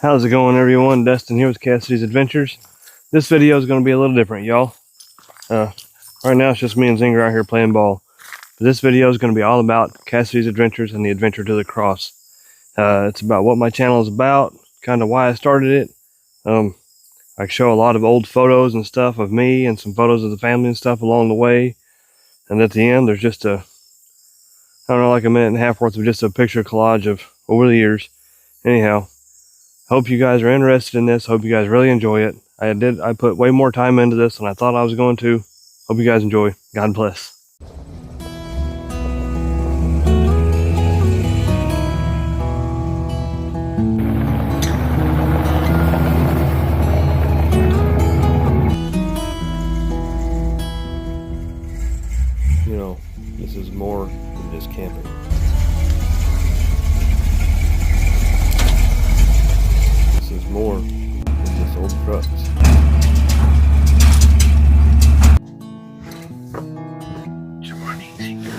How's it going, everyone? Dustin here with Cassidy's Adventures. This video is going to be a little different, y'all. Right now it's just me and Zinger out here playing ball. But this video is going to be all about Cassidy's Adventures and the Adventure to the Cross. It's about what my channel is about, kind of why I started it. I show a lot of old photos and stuff of me and some photos of the family and stuff along the way. And at the end, there's just I don't know, like a minute and a half worth of just a picture collage of over the years. Anyhow, hope you guys are interested in this. Hope you guys really enjoy it. I put way more time into this than I thought I was going to. Hope you guys enjoy. God bless. You know, this is more than just camping. This is more than just old trucks. Good morning, Zinger.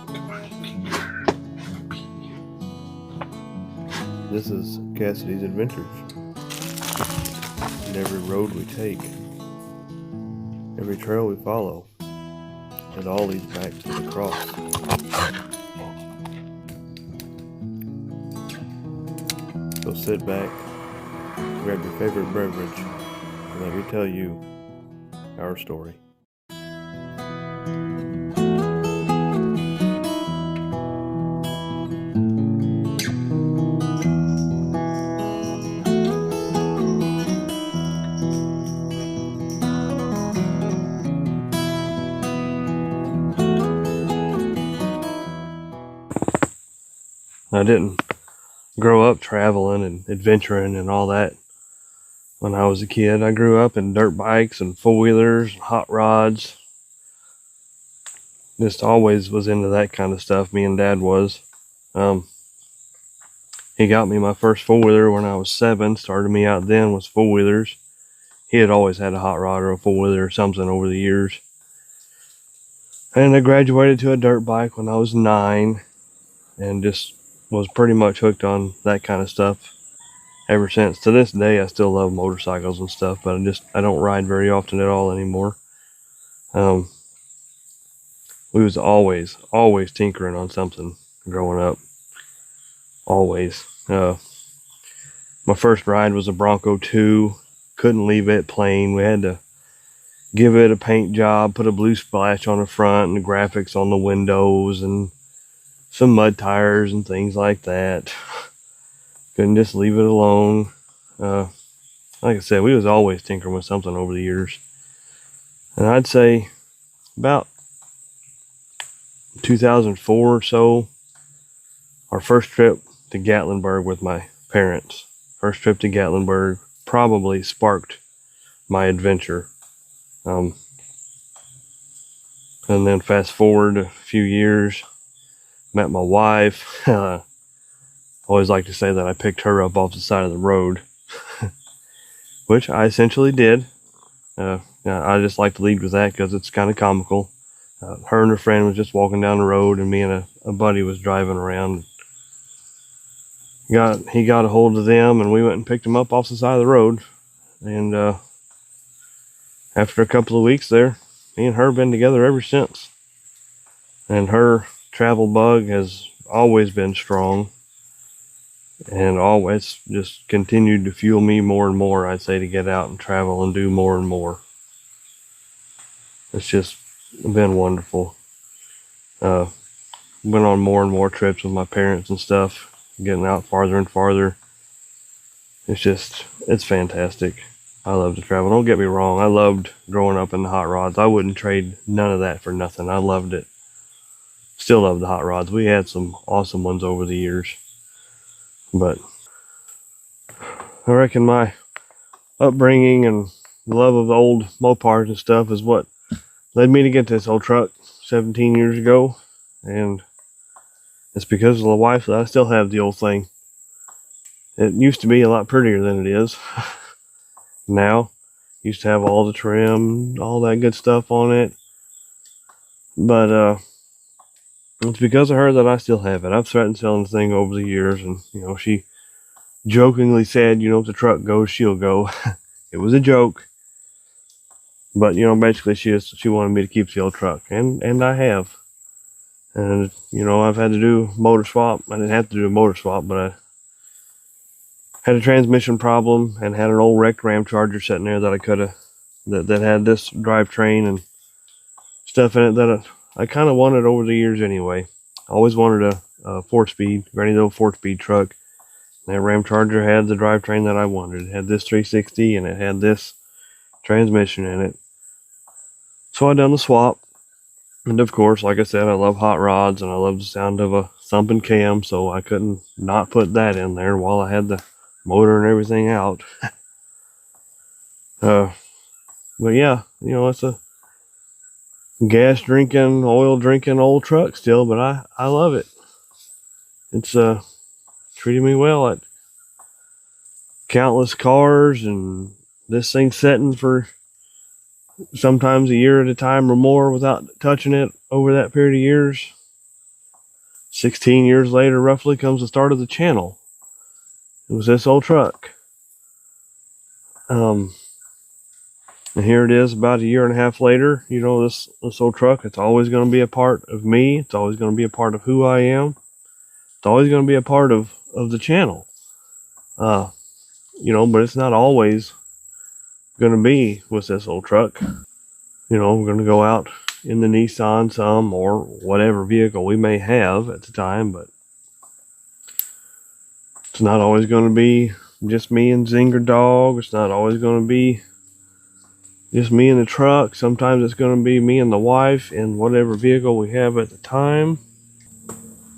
Good morning, Zinger. This is Cassidy's Adventures. And every road we take, every trail we follow, it all leads back to the cross. So sit back, grab your favorite beverage, and let me tell you our story. I didn't grow up traveling and adventuring and all that when I was a kid. I grew up in dirt bikes and four-wheelers and hot rods. Just always was into that kind of stuff. Me and Dad was. He got me my first four-wheeler when I was 7. Started me out then with four-wheelers. He had always had a hot rod or a four-wheeler or something over the years. And I graduated to a dirt bike when I was 9 and just was pretty much hooked on that kind of stuff ever since. To this day, I still love motorcycles and stuff, but I don't ride very often at all anymore. We was always tinkering on something growing up. Always. My first ride was a Bronco 2. Couldn't leave it plain. We had to give it a paint job, put a blue splash on the front and the graphics on the windows and some mud tires and things like that. Couldn't just leave it alone. Like I said, we was always tinkering with something over the years. And I'd say about 2004 or so, our first trip to Gatlinburg with my parents. First trip to Gatlinburg probably sparked my adventure. And then fast forward a few years, met my wife. I always like to say that I picked her up off the side of the road, which I essentially did. I just like to lead with that because it's kind of comical. Her and her friend was just walking down the road, and me and a buddy was driving around. He got a hold of them, and we went and picked them up off the side of the road. And after a couple of weeks there, me and her have been together ever since. And her travel bug has always been strong, and always just continued to fuel me more and more, I'd say, to get out and travel and do more and more. It's just been wonderful. Went on more and more trips with my parents and stuff, getting out farther and farther. It's fantastic. I love to travel. Don't get me wrong, I loved growing up in the hot rods. I wouldn't trade none of that for nothing. I loved it. Still love the hot rods. We had some awesome ones over the years. But I reckon my upbringing and love of the old Mopars and stuff is what led me to get this old truck 17 years ago. And it's because of the wife that I still have the old thing. It used to be a lot prettier than it is. Now, used to have all the trim, all that good stuff on it. But It's because of her that I still have it. I've threatened selling this thing over the years, and she jokingly said, if the truck goes, she'll go. It was a joke, but basically she wanted me to keep the old truck, and I have. And I've had to do motor swap. I didn't have to do a motor swap, but I had a transmission problem and had an old wrecked Ram Charger sitting there that I could have that had this drivetrain and stuff in it that I kind of wanted over the years anyway. I always wanted a 4-speed, granny old 4-speed truck. And that Ram Charger had the drivetrain that I wanted. It had this 360 and it had this transmission in it. So I done the swap. And of course, like I said, I love hot rods and I love the sound of a thumping cam, so I couldn't not put that in there while I had the motor and everything out. But yeah, it's a gas drinking, oil drinking old truck still, but I love it. It's treated me well at countless cars, and this thing's setting for sometimes a year at a time or more without touching it over that period of years. 16 years later, roughly, comes the start of the channel. It was this old truck. And here it is about a year and a half later. This old truck, it's always going to be a part of me. It's always going to be a part of who I am. It's always going to be a part of the channel. But it's not always going to be with this old truck. We're going to go out in the Nissan some, or whatever vehicle we may have at the time, but it's not always going to be just me and Zinger dog. It's not always going to be just me and the truck. Sometimes it's going to be me and the wife in whatever vehicle we have at the time.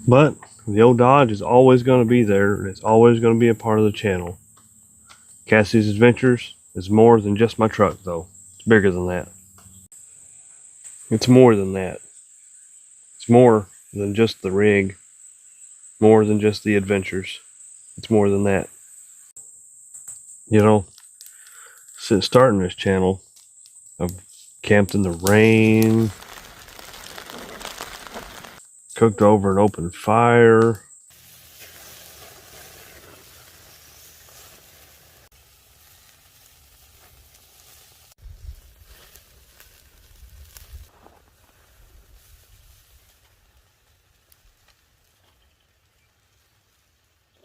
But the old Dodge is always going to be there, and it's always going to be a part of the channel. Cassidy's Adventures is more than just my truck, though. It's bigger than that. It's more than that. It's more than just the rig. More than just the adventures. It's more than that. Since starting this channel, I've camped in the rain, cooked over an open fire,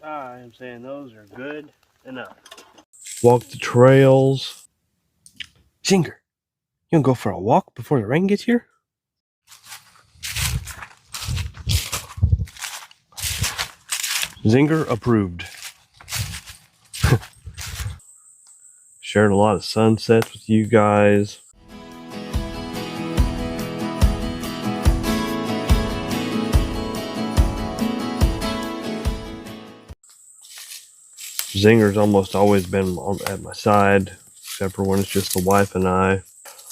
I am saying those are good enough. Walk the trails. Zinger, you gonna go for a walk before the rain gets here? Zinger approved. Shared a lot of sunsets with you guys. Zinger's almost always been at my side, except for when it's just the wife and I.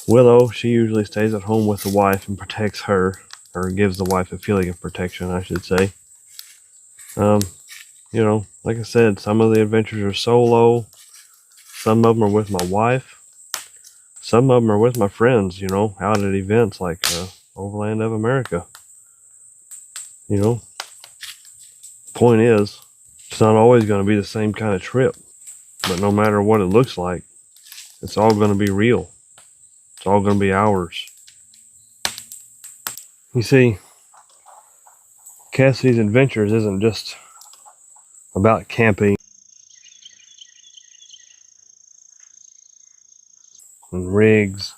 Willow, she usually stays at home with the wife and protects her, or gives the wife a feeling of protection, I should say. Like I said, some of the adventures are solo. Some of them are with my wife. Some of them are with my friends, out at events like Overland of America. The point is, it's not always going to be the same kind of trip. But no matter what it looks like, it's all going to be real. It's all going to be ours. You see, Cassidy's Adventures isn't just about camping and rigs.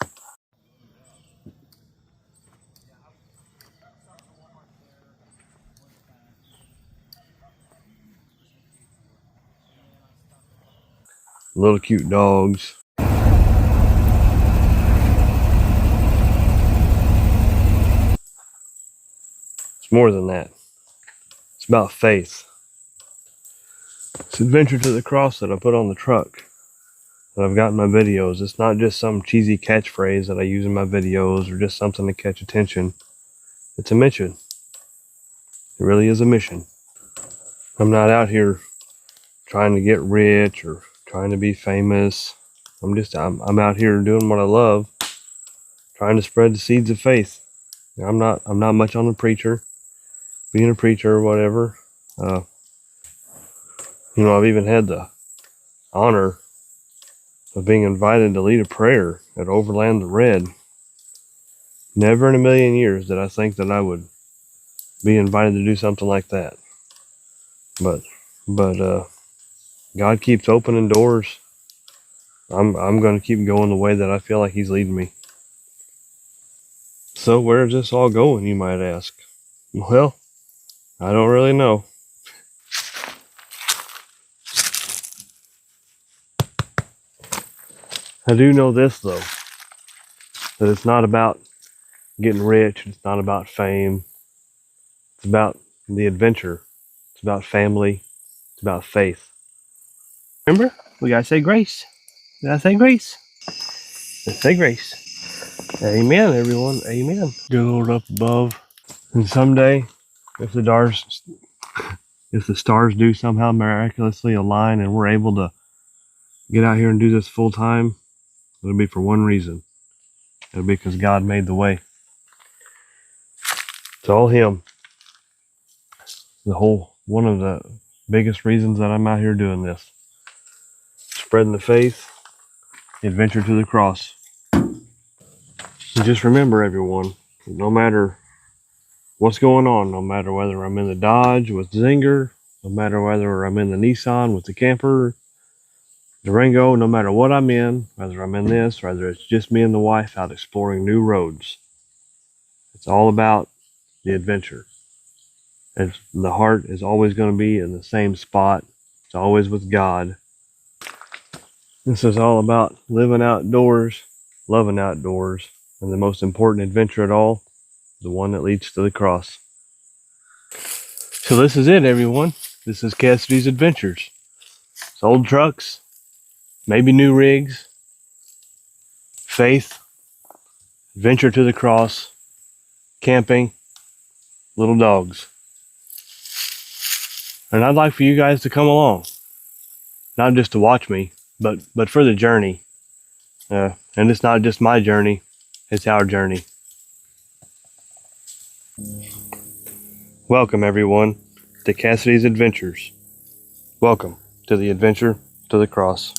Little cute dogs. It's more than that. It's about faith. It's adventure to the cross that I put on the truck that I've got in my videos. It's not just some cheesy catchphrase that I use in my videos or just something to catch attention. It's a mission. It really is a mission. I'm not out here trying to get rich or trying to be famous. I'm out here doing what I love, trying to spread the seeds of faith. I'm not much on a preacher. being a preacher or whatever. You know, I've even had the honor of being invited to lead a prayer at Overland the Red. Never in a million years did I think that I would be invited to do something like that. But God keeps opening doors. I'm going to keep going the way that I feel like He's leading me. So where's this all going, you might ask? Well, I don't really know. I do know this, though, that it's not about getting rich. It's not about fame. It's about the adventure. It's about family. It's about faith. Remember, we gotta say grace. We gotta say grace. Let's say grace. Amen, everyone. Amen. Good Lord up above. And someday, if the stars do somehow miraculously align and we're able to get out here and do this full time, it'll be for one reason. It'll be because God made the way. It's all Him. One of the biggest reasons that I'm out here doing this. Spreading the faith, adventure to the cross. And just remember, everyone, no matter what's going on, no matter whether I'm in the Dodge with Zinger, no matter whether I'm in the Nissan with the camper, Durango, no matter what I'm in, whether I'm in this, whether it's just me and the wife out exploring new roads, it's all about the adventure. And the heart is always going to be in the same spot. It's always with God. This is all about living outdoors, loving outdoors, and the most important adventure at all, the one that leads to the cross. So this is it, everyone. This is Cassidy's Adventures. It's old trucks, maybe new rigs, faith, adventure to the cross, camping, little dogs. And I'd like for you guys to come along. Not just to watch me, but for the journey. And it's not just my journey, it's our journey. Welcome, everyone, to Cassidy's Adventures. Welcome to the adventure to the cross.